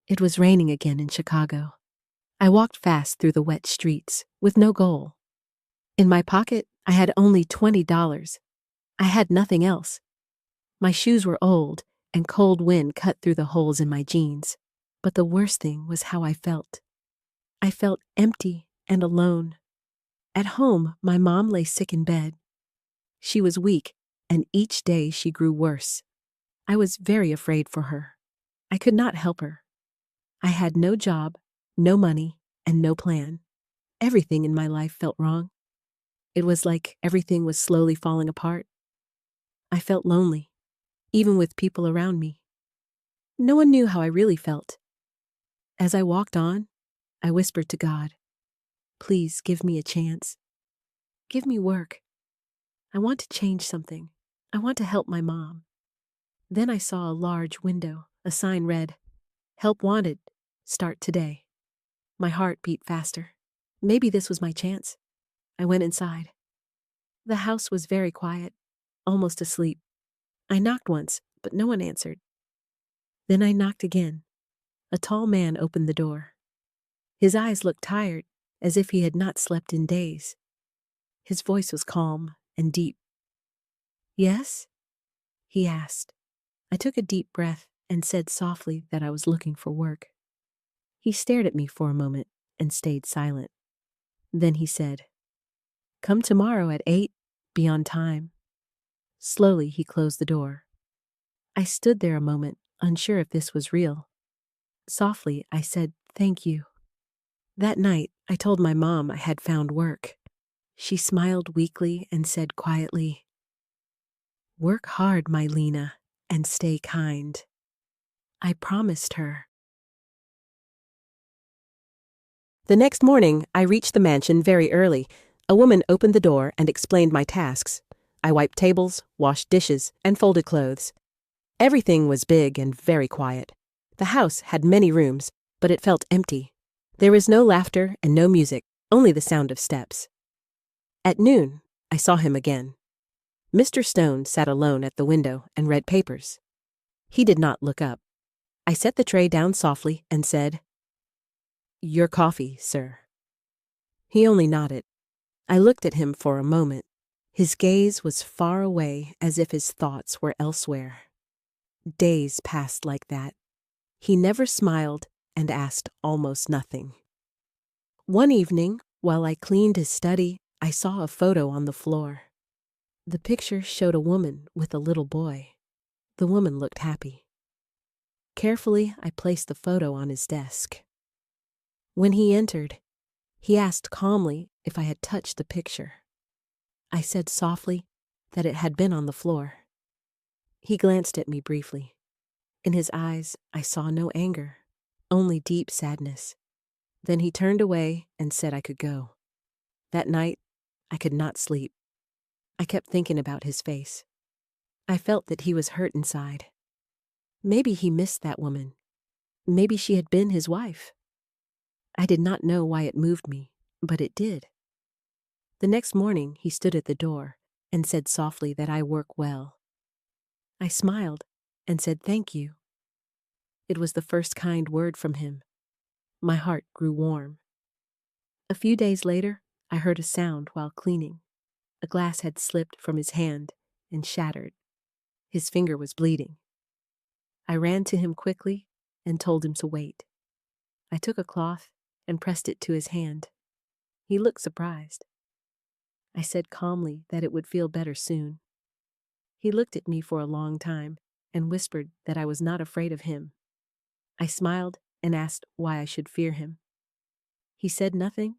It was raining again in Chicago. I walked fast through the wet streets, with no goal. In my pocket, I had only $20. I had nothing else. My shoes were old, and cold wind cut through the holes in my jeans. But the worst thing was how I felt. I felt empty and alone. At home, my mom lay sick in bed. She was weak, and each day she grew worse. I was very afraid for her. I could not help her. I had no job, no money, and no plan. Everything in my life felt wrong. It was like everything was slowly falling apart. I felt lonely, even with people around me. No one knew how I really felt. As I walked on, I whispered to God, "Please give me a chance. Give me work. I want to change something. I want to help my mom." Then I saw a large window. A sign read, "Help wanted. Start today." My heart beat faster. Maybe this was my chance. I went inside. The house was very quiet, almost asleep. I knocked once, but no one answered. Then I knocked again. A tall man opened the door. His eyes looked tired, as if he had not slept in days. His voice was calm and deep. "Yes?" he asked. I took a deep breath and said softly that I was looking for work. He stared at me for a moment and stayed silent. Then he said, "Come tomorrow at 8, be on time." Slowly he closed the door. I stood there a moment, unsure if this was real. Softly I said, "Thank you." That night I told my mom I had found work. She smiled weakly and said quietly, "Work hard, my Lena, and stay kind." I promised her. The next morning, I reached the mansion very early. A woman opened the door and explained my tasks. I wiped tables, washed dishes, and folded clothes. Everything was big and very quiet. The house had many rooms, but it felt empty. There was no laughter and no music, only the sound of steps. At noon, I saw him again. Mr. Stone sat alone at the window and read papers. He did not look up. I set the tray down softly and said, "Your coffee, sir." He only nodded. I looked at him for a moment. His gaze was far away, as if his thoughts were elsewhere. Days passed like that. He never smiled and asked almost nothing. One evening, while I cleaned his study, I saw a photo on the floor. The picture showed a woman with a little boy. The woman looked happy. Carefully, I placed the photo on his desk. When he entered, he asked calmly if I had touched the picture. I said softly that it had been on the floor. He glanced at me briefly. In his eyes, I saw no anger, only deep sadness. Then he turned away and said I could go. That night, I could not sleep. I kept thinking about his face. I felt that he was hurt inside. Maybe he missed that woman. Maybe she had been his wife. I did not know why it moved me, but it did. The next morning, he stood at the door and said softly that I work well. I smiled and said thank you. It was the first kind word from him. My heart grew warm. A few days later, I heard a sound while cleaning. A glass had slipped from his hand and shattered. His finger was bleeding. I ran to him quickly and told him to wait. I took a cloth and pressed it to his hand. He looked surprised. I said calmly that it would feel better soon. He looked at me for a long time and whispered that I was not afraid of him. I smiled and asked why I should fear him. He said nothing,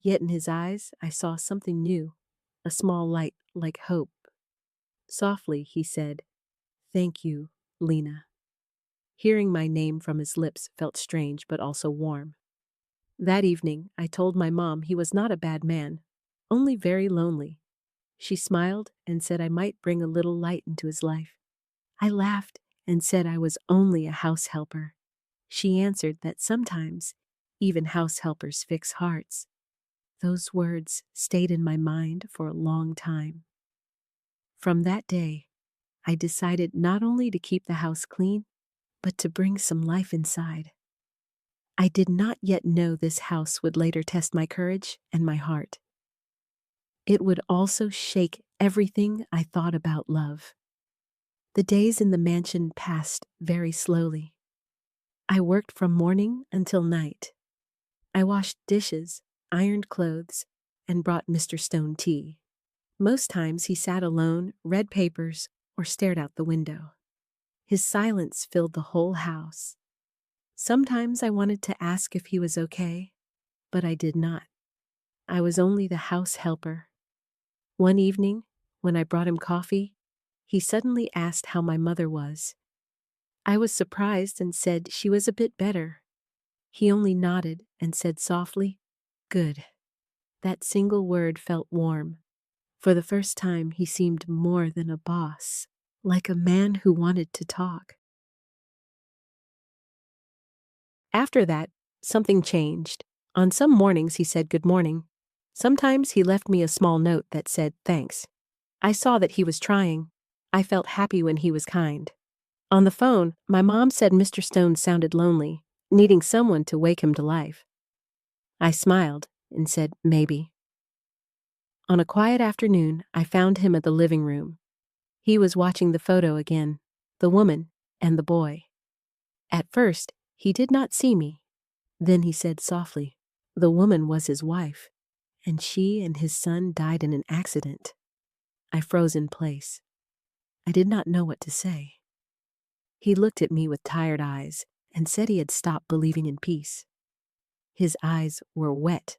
yet in his eyes I saw something new, a small light like hope. Softly he said, "Thank you, Lena." Hearing my name from his lips felt strange but also warm. That evening, I told my mom he was not a bad man, only very lonely. She smiled and said I might bring a little light into his life. I laughed and said I was only a house helper. She answered that sometimes even house helpers fix hearts. Those words stayed in my mind for a long time. From that day, I decided not only to keep the house clean, but to bring some life inside. I did not yet know this house would later test my courage and my heart. It would also shake everything I thought about love. The days in the mansion passed very slowly. I worked from morning until night. I washed dishes, ironed clothes, and brought Mr. Stone tea. Most times he sat alone, read papers, or stared out the window. His silence filled the whole house. Sometimes I wanted to ask if he was okay, but I did not. I was only the house helper. One evening, when I brought him coffee, he suddenly asked how my mother was. I was surprised and said she was a bit better. He only nodded and said softly, "Good." That single word felt warm. For the first time, he seemed more than a boss, like a man who wanted to talk. After that, something changed. On some mornings, he said good morning. Sometimes he left me a small note that said thanks. I saw that he was trying. I felt happy when he was kind. On the phone, my mom said Mr. Stone sounded lonely, needing someone to wake him to life. I smiled and said maybe. On a quiet afternoon, I found him at the living room. He was watching the photo again, the woman and the boy. At first, he did not see me. Then he said softly, "The woman was his wife, and she and his son died in an accident." I froze in place. I did not know what to say. He looked at me with tired eyes and said he had stopped believing in peace. His eyes were wet.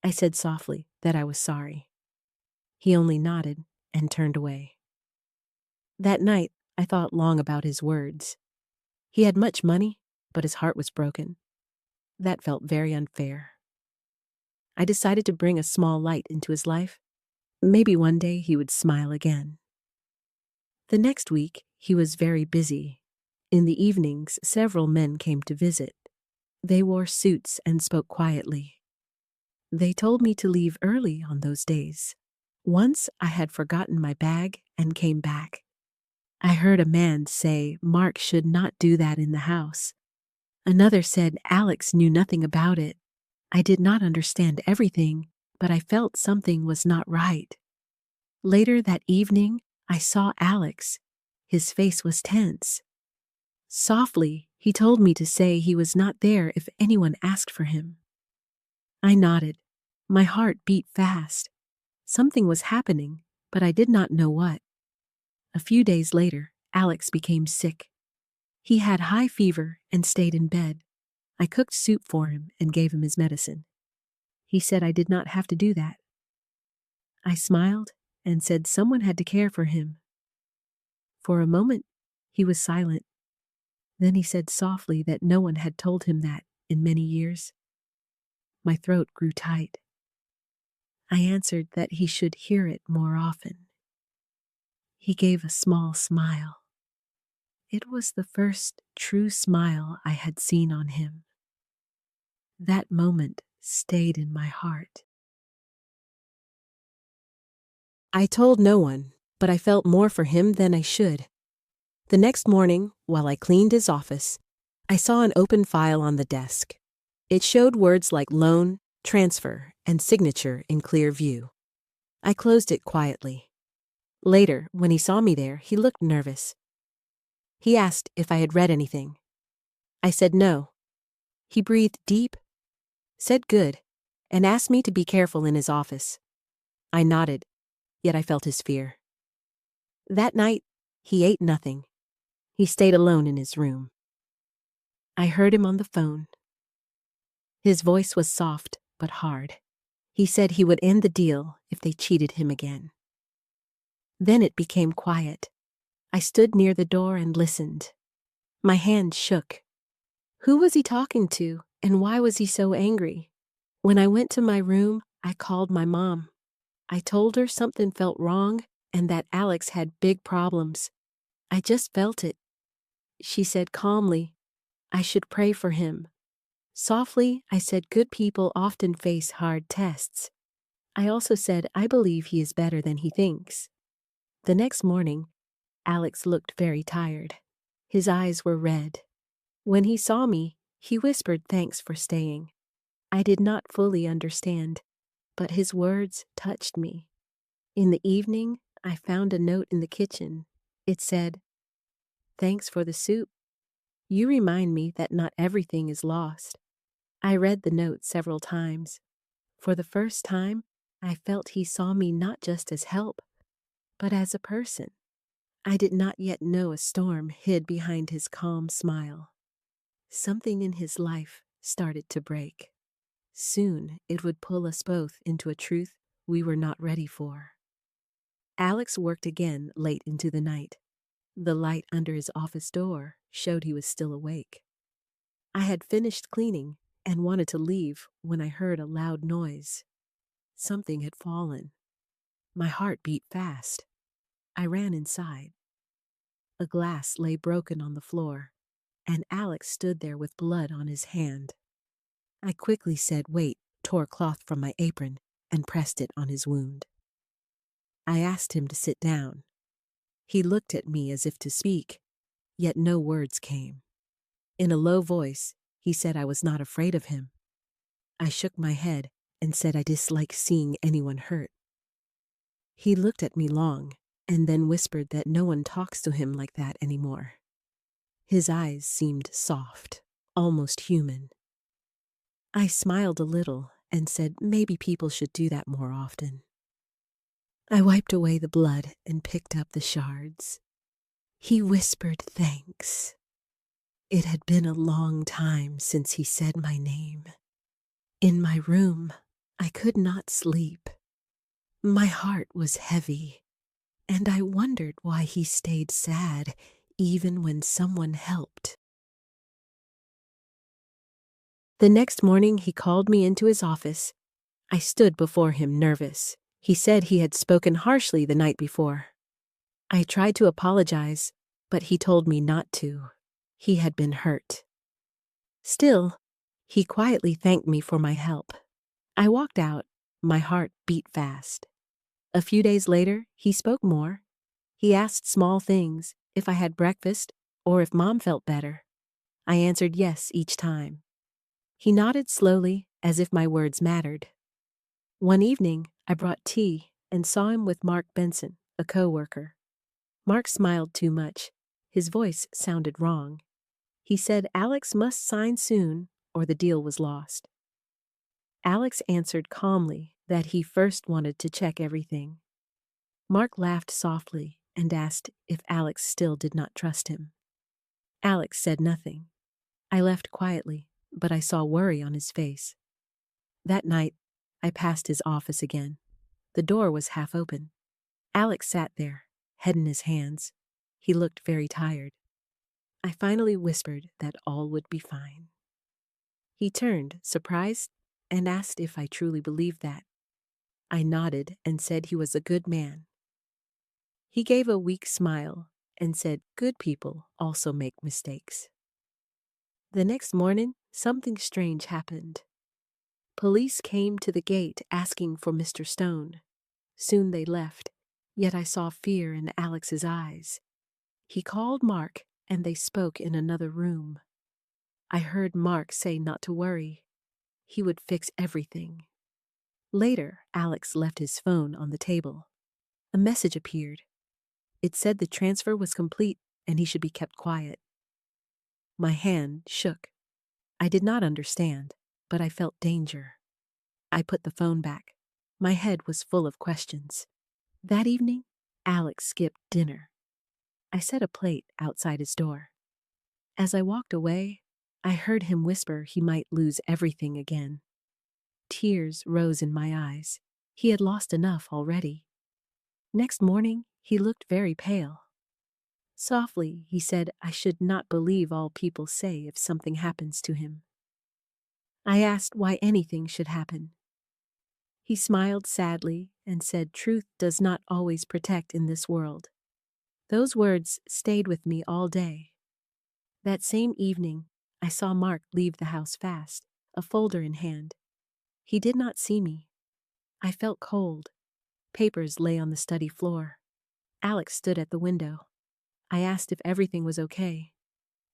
I said softly that I was sorry. He only nodded and turned away. That night, I thought long about his words. He had much money, but his heart was broken. That felt very unfair. I decided to bring a small light into his life. Maybe one day he would smile again. The next week, he was very busy. In the evenings, several men came to visit. They wore suits and spoke quietly. They told me to leave early on those days. Once I had forgotten my bag and came back. I heard a man say Mark should not do that in the house. Another said Alex knew nothing about it. I did not understand everything, but I felt something was not right. Later that evening, I saw Alex. His face was tense. Softly, he told me to say he was not there if anyone asked for him. I nodded. My heart beat fast. Something was happening, but I did not know what. A few days later, Alex became sick. He had high fever and stayed in bed. I cooked soup for him and gave him his medicine. He said I did not have to do that. I smiled and said someone had to care for him. For a moment, he was silent. Then he said softly that no one had told him that in many years. My throat grew tight. I answered that he should hear it more often. He gave a small smile. It was the first true smile I had seen on him. That moment stayed in my heart. I told no one, but I felt more for him than I should. The next morning, while I cleaned his office, I saw an open file on the desk. It showed words like loan, transfer, and signature in clear view. I closed it quietly. Later, when he saw me there, he looked nervous. He asked if I had read anything. I said no. He breathed deep, said good, and asked me to be careful in his office. I nodded, yet I felt his fear. That night, he ate nothing. He stayed alone in his room. I heard him on the phone. His voice was soft but hard. He said he would end the deal if they cheated him again. Then it became quiet. I stood near the door and listened. My hand shook. Who was he talking to, and why was he so angry? When I went to my room, I called my mom. I told her something felt wrong and that Alex had big problems. I just felt it. She said calmly, I should pray for him. Softly, I said good people often face hard tests. I also said I believe he is better than he thinks. The next morning, Alex looked very tired. His eyes were red. When he saw me, He whispered thanks for staying. I did not fully understand, but his words touched me. In the evening, I found a note in the kitchen. It said, "Thanks for the soup. You remind me that not everything is lost." I read the note several times. For the first time, I felt he saw me not just as help, but as a person. I did not yet know a storm hid behind his calm smile. Something in his life started to break. Soon it would pull us both into a truth we were not ready for. Alex worked again late into the night. The light under his office door showed he was still awake. I had finished cleaning and wanted to leave when I heard a loud noise. Something had fallen. My heart beat fast. I ran inside. A glass lay broken on the floor, and Alex stood there with blood on his hand. I quickly said, "Wait," tore cloth from my apron, and pressed it on his wound. I asked him to sit down. He looked at me as if to speak, yet no words came. In a low voice, he said I was not afraid of him. I shook my head and said I disliked seeing anyone hurt. He looked at me long, and then whispered that no one talks to him like that anymore. His eyes seemed soft, almost human. I smiled a little and said maybe people should do that more often. I wiped away the blood and picked up the shards. He whispered thanks. It had been a long time since he said my name. In my room, I could not sleep. My heart was heavy, and I wondered why he stayed sad even when someone helped. The next morning, he called me into his office. I stood before him nervous. He said he had spoken harshly the night before. I tried to apologize, but he told me not to. He had been hurt. Still, he quietly thanked me for my help. I walked out. My heart beat fast. A few days later, he spoke more. He asked small things, if I had breakfast or if Mom felt better. I answered yes each time. He nodded slowly, as if my words mattered. One evening, I brought tea and saw him with Mark Benson, a co-worker. Mark smiled too much. His voice sounded wrong. He said Alex must sign soon or the deal was lost. Alex answered calmly that he first wanted to check everything. Mark laughed softly and asked if Alex still did not trust him. Alex said nothing. I left quietly, but I saw worry on his face. That night, I passed his office again. The door was half open. Alex sat there, head in his hands. He looked very tired. I finally whispered that all would be fine. He turned, surprised, and asked if I truly believed that. I nodded and said he was a good man. He gave a weak smile and said good people also make mistakes. The next morning, something strange happened. Police came to the gate asking for Mr. Stone. Soon they left, yet I saw fear in Alex's eyes. He called Mark, and they spoke in another room. I heard Mark say not to worry. He would fix everything. Later, Alex left his phone on the table. A message appeared. It said the transfer was complete and he should be kept quiet. My hand shook. I did not understand, but I felt danger. I put the phone back. My head was full of questions. That evening, Alex skipped dinner. I set a plate outside his door. As I walked away, I heard him whisper he might lose everything again. Tears rose in my eyes. He had lost enough already. Next morning, he looked very pale. Softly, he said I should not believe all people say if something happens to him. I asked why anything should happen. He smiled sadly and said truth does not always protect in this world. Those words stayed with me all day. That same evening, I saw Mark leave the house fast, a folder in hand. He did not see me. I felt cold. Papers lay on the study floor. Alex stood at the window. I asked if everything was okay.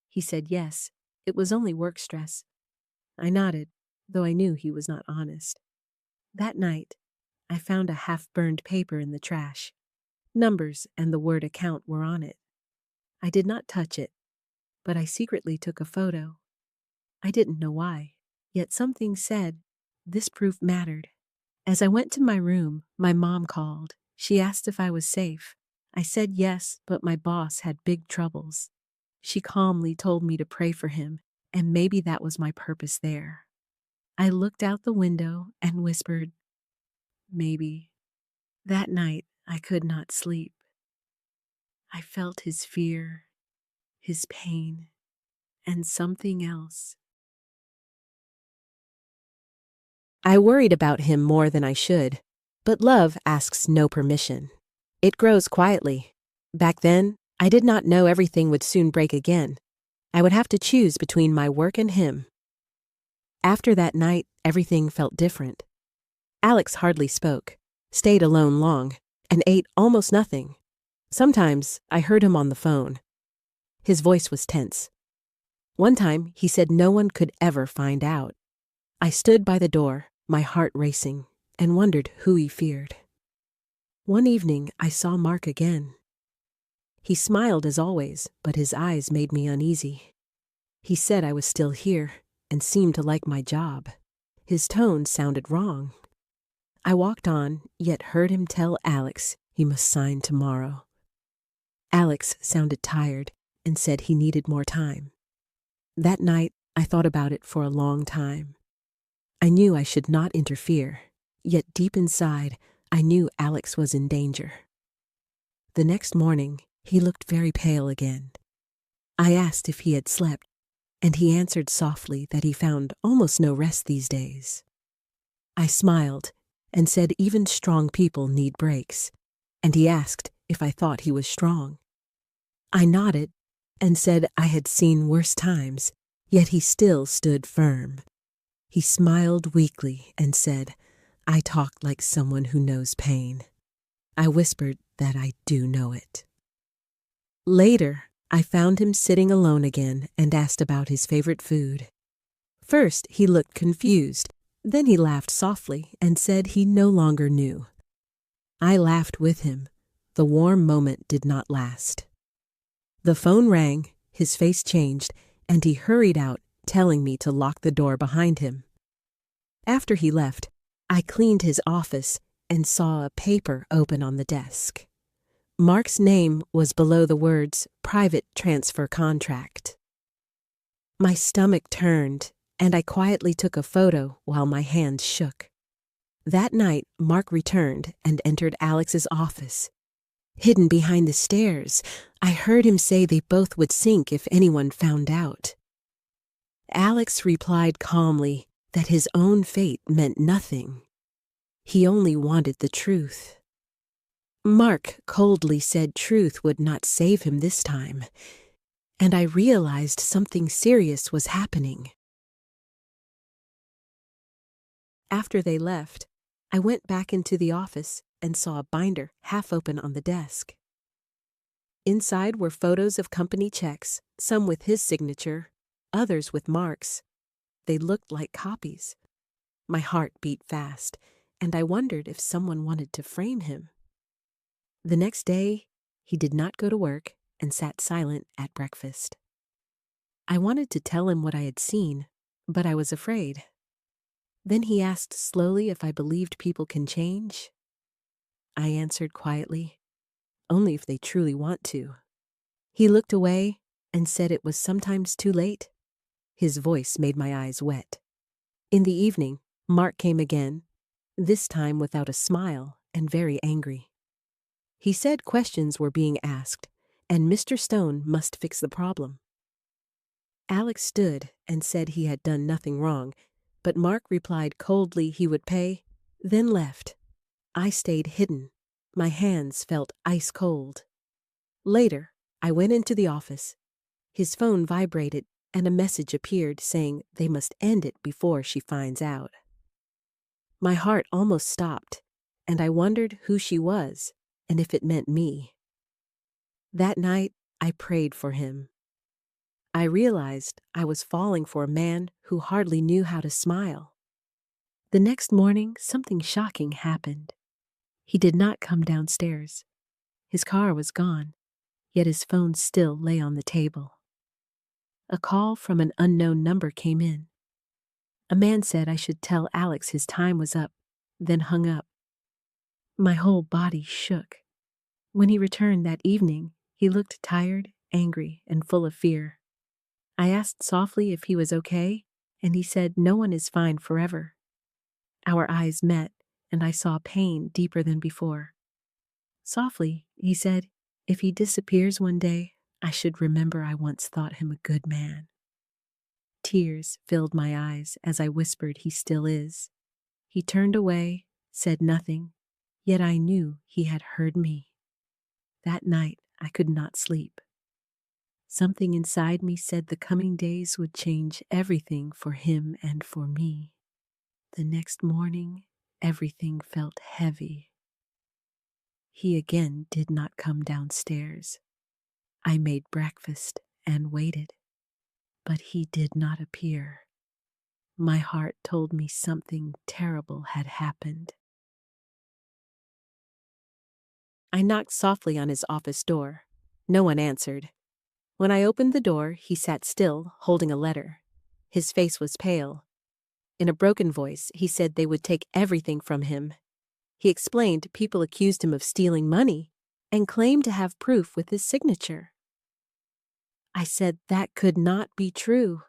He said yes, It was only work stress. I nodded, though I knew he was not honest. That night, I found a half-burned paper in the trash. Numbers and the word account were on it. I did not touch it, but I secretly took a photo. I didn't know why, yet something said this proof mattered. As I went to my room, my mom called. She asked if I was safe. I said yes, but my boss had big troubles. She calmly told me to pray for him, and maybe that was my purpose there. I looked out the window and whispered, maybe. That night, I could not sleep. I felt his fear, his pain, and something else. I worried about him more than I should, but love asks no permission. It grows quietly. Back then, I did not know everything would soon break again. I would have to choose between my work and him. After that night, everything felt different. Alex hardly spoke, stayed alone long, and ate almost nothing. Sometimes I heard him on the phone. His voice was tense. One time, he said no one could ever find out. I stood by the door, my heart racing, and wondered who he feared. One evening, I saw Mark again. He smiled as always, but his eyes made me uneasy. He said I was still here and seemed to like my job. His tone sounded wrong. I walked on, yet heard him tell Alex he must sign tomorrow. Alex sounded tired and said he needed more time. That night, I thought about it for a long time. I knew I should not interfere, yet deep inside, I knew Alex was in danger. The next morning, he looked very pale again. I asked if he had slept, and he answered softly that he found almost no rest these days. I smiled and said even strong people need breaks, and he asked if I thought he was strong. I nodded and said I had seen worse times, yet he still stood firm. He smiled weakly and said, I talk like someone who knows pain. I whispered that I do know it. Later, I found him sitting alone again and asked about his favorite food. First, he looked confused. Then he laughed softly and said he no longer knew. I laughed with him. The warm moment did not last. The phone rang, his face changed, and he hurried out, telling me to lock the door behind him. After he left, I cleaned his office and saw a paper open on the desk. Mark's name was below the words Private Transfer Contract. My stomach turned, and I quietly took a photo while my hands shook. That night, Mark returned and entered Alex's office. Hidden behind the stairs, I heard him say they both would sink if anyone found out. Alex replied calmly that his own fate meant nothing. He only wanted the truth. Mark coldly said truth would not save him this time, and I realized something serious was happening. After they left, I went back into the office and saw a binder half open on the desk. Inside were photos of company checks, some with his signature, others with Mark's. They looked like copies. My heart beat fast, and I wondered if someone wanted to frame him. The next day, he did not go to work and sat silent at breakfast. I wanted to tell him what I had seen, but I was afraid. Then he asked slowly if I believed people can change. I answered quietly, only if they truly want to. He looked away and said it was sometimes too late. His voice made my eyes wet. In the evening, Mark came again, this time without a smile and very angry. He said questions were being asked, and Mr. Stone must fix the problem. Alex stood and said he had done nothing wrong, but Mark replied coldly he would pay, then left. I stayed hidden. My hands felt ice cold. Later, I went into the office. His phone vibrated, and a message appeared saying they must end it before she finds out. My heart almost stopped, and I wondered who she was and if it meant me. That night, I prayed for him. I realized I was falling for a man who hardly knew how to smile. The next morning, something shocking happened. He did not come downstairs. His car was gone, yet his phone still lay on the table. A call from an unknown number came in. A man said I should tell Alex his time was up, then hung up. My whole body shook. When he returned that evening, he looked tired, angry, and full of fear. I asked softly if he was okay, and he said no one is fine forever. Our eyes met, and I saw pain deeper than before. Softly, he said, if he disappears one day, I should remember I once thought him a good man. Tears filled my eyes as I whispered he still is. He turned away, said nothing, yet I knew he had heard me. That night, I could not sleep. Something inside me said the coming days would change everything for him and for me. The next morning, everything felt heavy. He again did not come downstairs. I made breakfast and waited, but he did not appear. My heart told me something terrible had happened. I knocked softly on his office door. No one answered. When I opened the door, he sat still, holding a letter. His face was pale. In a broken voice, he said they would take everything from him. He explained people accused him of stealing money and claimed to have proof with his signature. I said that could not be true.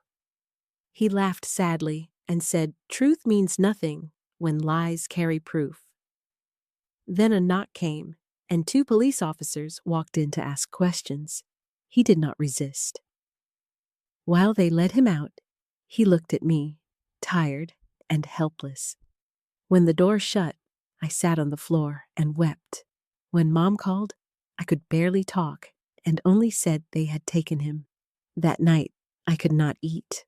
He laughed sadly and said, truth means nothing when lies carry proof. Then a knock came, and 2 police officers walked in to ask questions. He did not resist. While they led him out, he looked at me, tired and helpless. When the door shut, I sat on the floor and wept. When Mom called, I could barely talk and only said they had taken him. That night, I could not eat.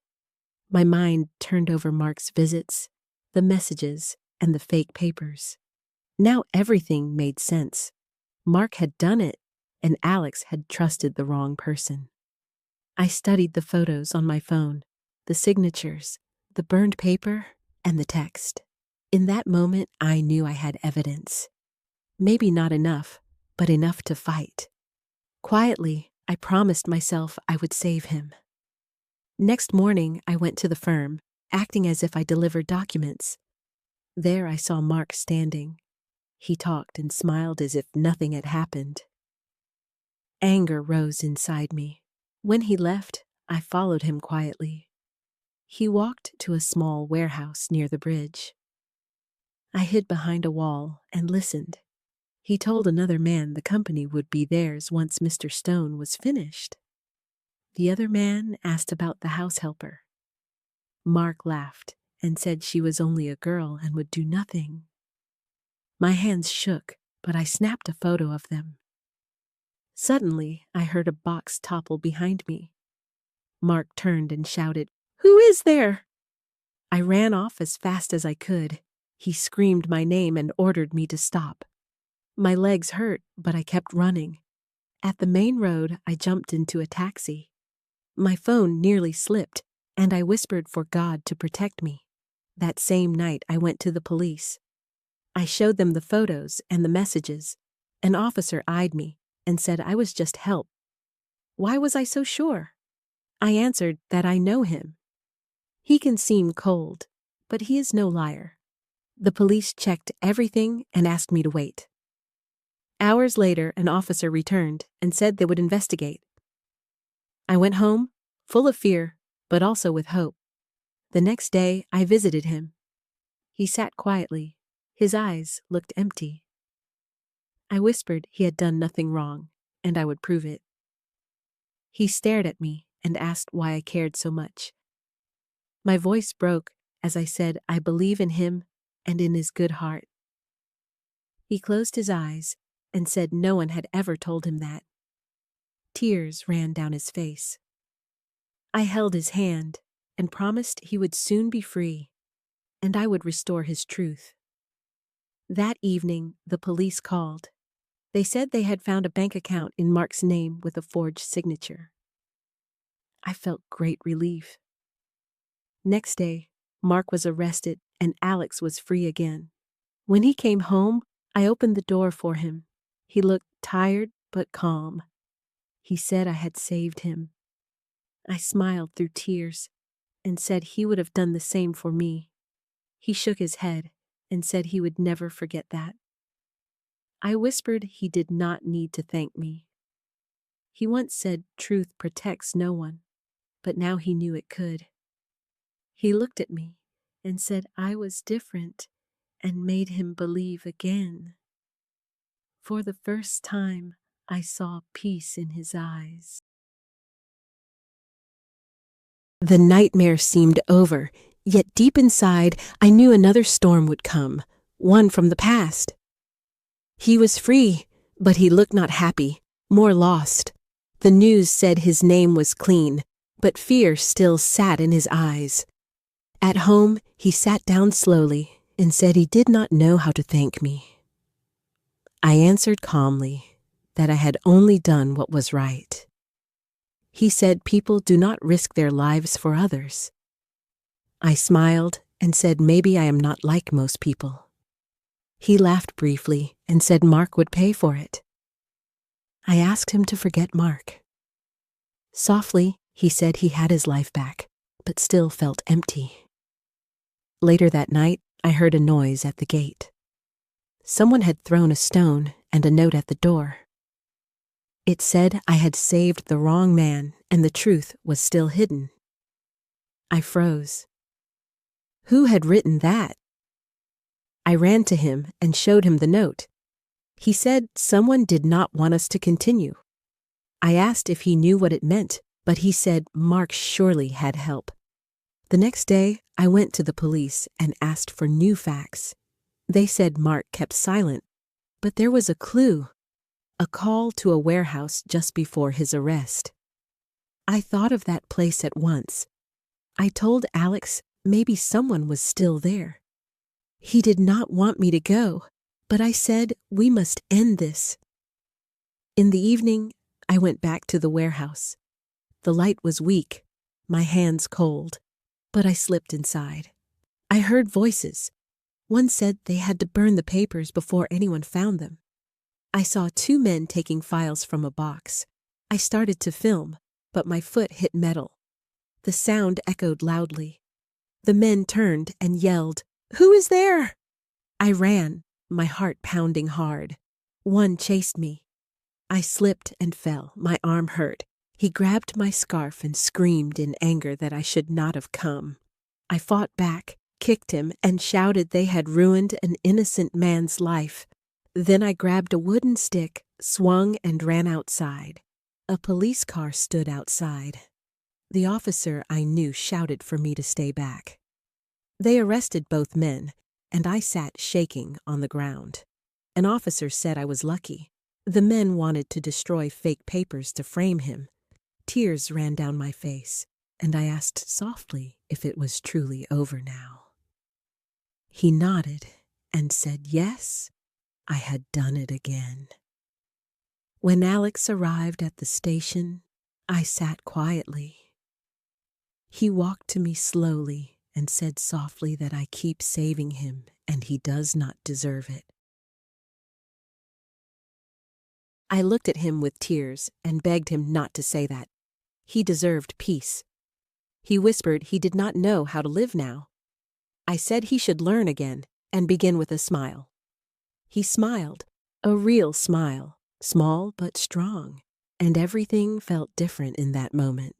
My mind turned over Mark's visits, the messages, and the fake papers. Now everything made sense. Mark had done it, and Alex had trusted the wrong person. I studied the photos on my phone, the signatures, the burned paper, and the text. In that moment, I knew I had evidence. Maybe not enough, but enough to fight. Quietly, I promised myself I would save him. Next morning, I went to the firm, acting as if I delivered documents. There I saw Mark standing. He talked and smiled as if nothing had happened. Anger rose inside me. When he left, I followed him quietly. He walked to a small warehouse near the bridge. I hid behind a wall and listened. He told another man the company would be theirs once Mr. Stone was finished. The other man asked about the house helper. Mark laughed and said she was only a girl and would do nothing. My hands shook, but I snapped a photo of them. Suddenly, I heard a box topple behind me. Mark turned and shouted, "Who is there?" I ran off as fast as I could. He screamed my name and ordered me to stop. My legs hurt, but I kept running. At the main road, I jumped into a taxi. My phone nearly slipped, and I whispered for God to protect me. That same night, I went to the police. I showed them the photos and the messages. An officer eyed me and said I was just help. Why was I so sure? I answered that I know him. He can seem cold, but he is no liar. The police checked everything and asked me to wait. Hours later, an officer returned and said they would investigate. I went home, full of fear, but also with hope. The next day, I visited him. He sat quietly. His eyes looked empty. I whispered he had done nothing wrong, and I would prove it. He stared at me and asked why I cared so much. My voice broke as I said I believe in him and in his good heart. He closed his eyes and said no one had ever told him that. Tears ran down his face. I held his hand and promised he would soon be free, and I would restore his truth. That evening, the police called. They said they had found a bank account in Mark's name with a forged signature. I felt great relief. Next day, Mark was arrested and Alex was free again. When he came home, I opened the door for him. He looked tired but calm. He said I had saved him. I smiled through tears and said he would have done the same for me. He shook his head and said he would never forget that. I whispered he did not need to thank me. He once said truth protects no one, but now he knew it could. He looked at me and said I was different and made him believe again. For the first time, I saw peace in his eyes. The nightmare seemed over, yet deep inside, I knew another storm would come, one from the past. He was free, but he looked not happy, more lost. The news said his name was clean, but fear still sat in his eyes. At home, he sat down slowly and said he did not know how to thank me. I answered calmly that I had only done what was right. He said people do not risk their lives for others. I smiled and said maybe I am not like most people. He laughed briefly and said Mark would pay for it. I asked him to forget Mark. Softly, he said he had his life back, but still felt empty. Later that night, I heard a noise at the gate. Someone had thrown a stone and a note at the door. It said I had saved the wrong man and the truth was still hidden. I froze. Who had written that? I ran to him and showed him the note. He said someone did not want us to continue. I asked if he knew what it meant, but he said Mark surely had help. The next day, I went to the police and asked for new facts. They said Mark kept silent, but there was a clue, a call to a warehouse just before his arrest. I thought of that place at once. I told Alex maybe someone was still there. He did not want me to go, but I said we must end this. In the evening, I went back to the warehouse. The light was weak, my hands cold, but I slipped inside. I heard voices. One said they had to burn the papers before anyone found them. I saw two men taking files from a box. I started to film, but my foot hit metal. The sound echoed loudly. The men turned and yelled, "Who is there?" I ran, my heart pounding hard. One chased me. I slipped and fell. My arm hurt. He grabbed my scarf and screamed in anger that I should not have come. I fought back, kicked him, and shouted they had ruined an innocent man's life. Then I grabbed a wooden stick, swung, and ran outside. A police car stood outside. The officer I knew shouted for me to stay back. They arrested both men, and I sat shaking on the ground. An officer said I was lucky. The men wanted to destroy fake papers to frame him. Tears ran down my face, and I asked softly if it was truly over now. He nodded and said yes, I had done it again. When Alex arrived at the station, I sat quietly. He walked to me slowly and said softly that I keep saving him and he does not deserve it. I looked at him with tears and begged him not to say that. He deserved peace. He whispered he did not know how to live now. I said he should learn again and begin with a smile. He smiled, a real smile, small but strong, and everything felt different in that moment.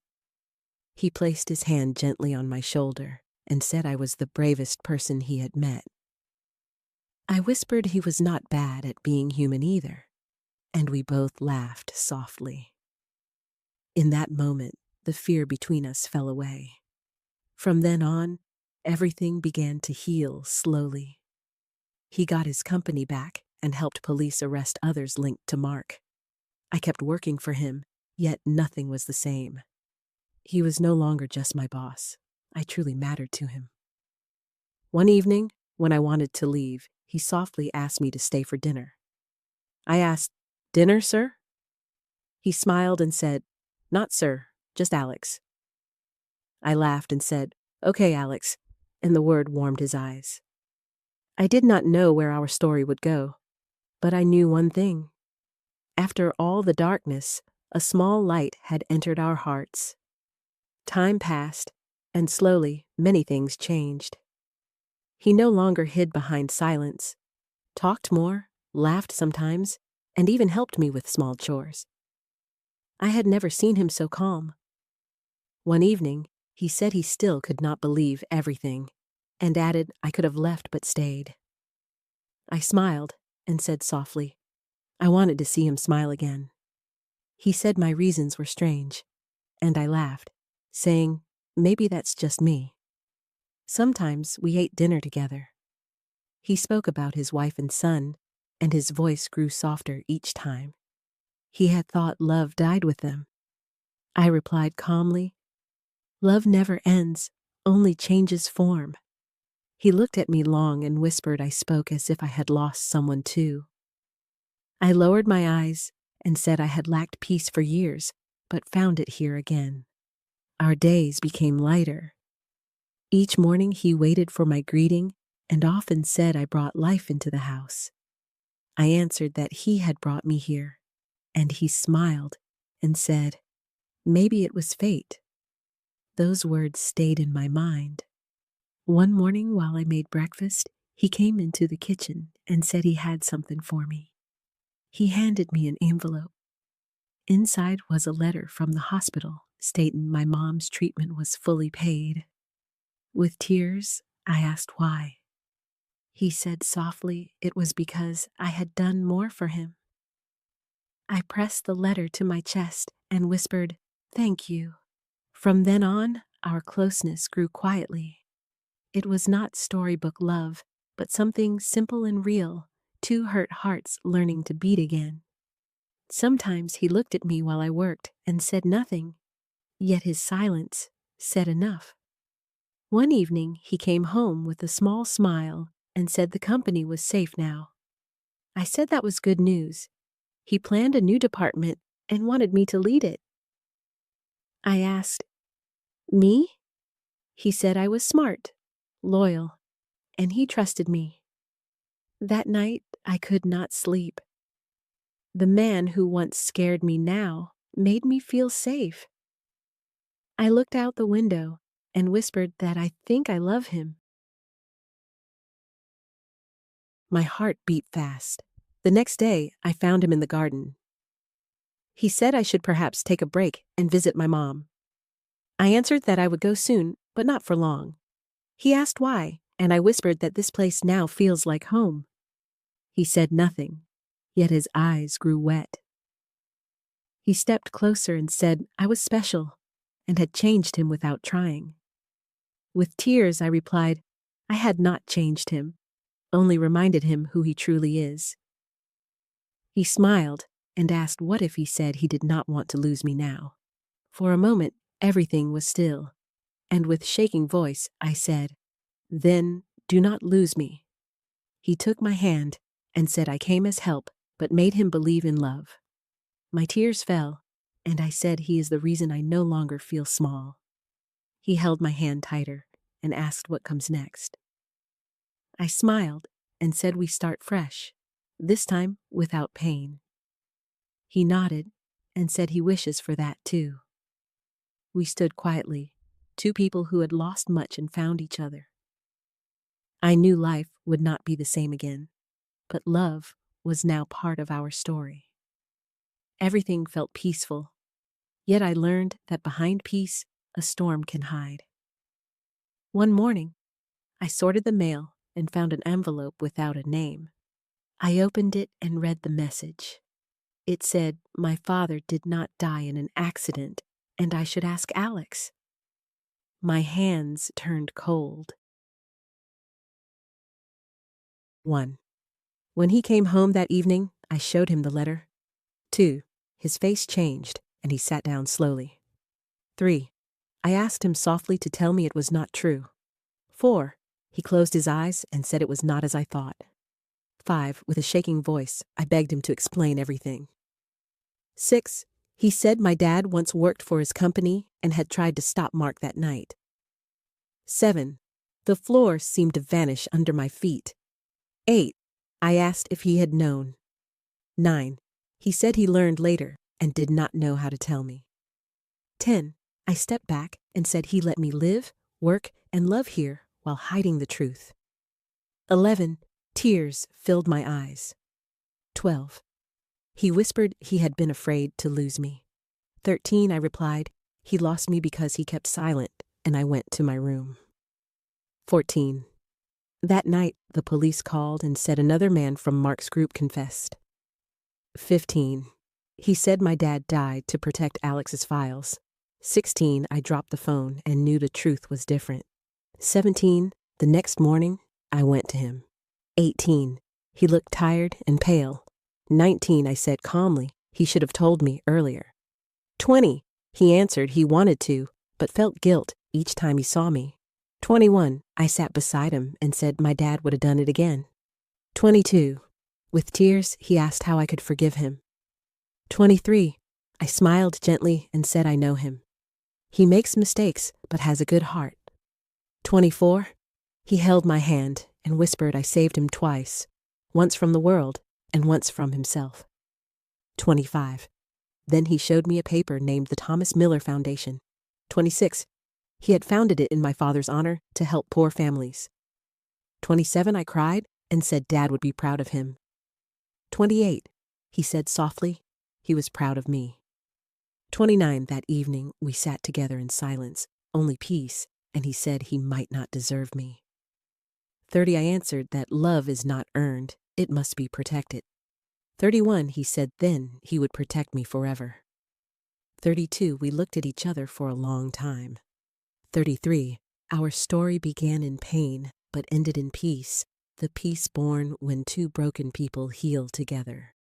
He placed his hand gently on my shoulder and said I was the bravest person he had met. I whispered he was not bad at being human either, and we both laughed softly. In that moment, the fear between us fell away. From then on, everything began to heal slowly. He got his company back and helped police arrest others linked to Mark. I kept working for him, yet nothing was the same. He was no longer just my boss. I truly mattered to him. One evening, when I wanted to leave, he softly asked me to stay for dinner. I asked, "Dinner, sir?" He smiled and said, "Not sir, just Alex. I laughed and said, "Okay, Alex," and the word warmed his eyes. I did not know where our story would go, but I knew one thing. After all the darkness, a small light had entered our hearts. Time passed, and slowly many things changed. He no longer hid behind silence, talked more, laughed sometimes, and even helped me with small chores. I had never seen him so calm. One evening, he said he still could not believe everything, and added I could have left but stayed. I smiled and said softly, I wanted to see him smile again. He said my reasons were strange, and I laughed, saying, maybe that's just me. Sometimes we ate dinner together. He spoke about his wife and son, and his voice grew softer each time. He had thought love died with them. I replied calmly, love never ends, only changes form. He looked at me long and whispered I spoke as if I had lost someone too. I lowered my eyes and said I had lacked peace for years, but found it here again. Our days became lighter. Each morning he waited for my greeting and often said I brought life into the house. I answered that he had brought me here, and he smiled and said, maybe it was fate. Those words stayed in my mind. One morning while I made breakfast, he came into the kitchen and said he had something for me. He handed me an envelope. Inside was a letter from the hospital stating my mom's treatment was fully paid. With tears, I asked why. He said softly it was because I had done more for him. I pressed the letter to my chest and whispered, thank you. From then on, our closeness grew quietly. It was not storybook love, but something simple and real, two hurt hearts learning to beat again. Sometimes he looked at me while I worked and said nothing, yet his silence said enough. One evening he came home with a small smile and said the company was safe now. I said that was good news. He planned a new department and wanted me to lead it. I asked, me? He said I was smart, loyal, and he trusted me. That night I could not sleep. The man who once scared me now made me feel safe. I looked out the window and whispered that I think I love him. My heart beat fast. The next day, I found him in the garden. He said I should perhaps take a break and visit my mom. I answered that I would go soon, but not for long. He asked why, and I whispered that this place now feels like home. He said nothing, yet his eyes grew wet. He stepped closer and said I was special and had changed him without trying. With tears, I replied, I had not changed him, only reminded him who he truly is. He smiled and asked what if he said he did not want to lose me now. For a moment, everything was still, and with shaking voice, I said, then do not lose me. He took my hand and said I came as help, but made him believe in love. My tears fell, and I said he is the reason I no longer feel small. He held my hand tighter and asked what comes next. I smiled and said we start fresh, this time without pain. He nodded and said he wishes for that too. We stood quietly, two people who had lost much and found each other. I knew life would not be the same again, but love was now part of our story. Everything felt peaceful, yet I learned that behind peace, a storm can hide. One morning, I sorted the mail and found an envelope without a name. I opened it and read the message. It said my father did not die in an accident, and I should ask Alex. My hands turned cold. 1. When he came home that evening, I showed him the letter. 2. His face changed, and he sat down slowly. 3. I asked him softly to tell me it was not true. 4. He closed his eyes and said it was not as I thought. 5. With a shaking voice, I begged him to explain everything. 6. He said my dad once worked for his company and had tried to stop Mark that night. 7. The floor seemed to vanish under my feet. 8. I asked if he had known. 9. He said he learned later and did not know how to tell me. 10. I stepped back and said he let me live, work, and love here while hiding the truth. 11. Tears filled my eyes. 12. He whispered he had been afraid to lose me. 13. I replied, he lost me because he kept silent, and I went to my room. 14. That night, the police called and said another man from Mark's group confessed. 15. He said my dad died to protect Alex's files. 16. I dropped the phone and knew the truth was different. 17. The next morning, I went to him. 18. He looked tired and pale. 19. I said calmly, he should have told me earlier. 20. He answered he wanted to, but felt guilt each time he saw me. 21. I sat beside him and said my dad would have done it again. 22. With tears, he asked how I could forgive him. 23. I smiled gently and said I know him. He makes mistakes, but has a good heart. 24. He held my hand and whispered I saved him twice, once from the world and once from himself. 25. Then he showed me a paper named the Thomas Miller Foundation. 26. He had founded it in my father's honor to help poor families. 27. I cried and said Dad would be proud of him. 28. He said softly he was proud of me. 29. That evening we sat together in silence, only peace, and he said he might not deserve me. 30. I answered that love is not earned, it must be protected. 31. He said then he would protect me forever. 32. We looked at each other for a long time. 33. Our story began in pain, but ended in peace, the peace born when two broken people heal together.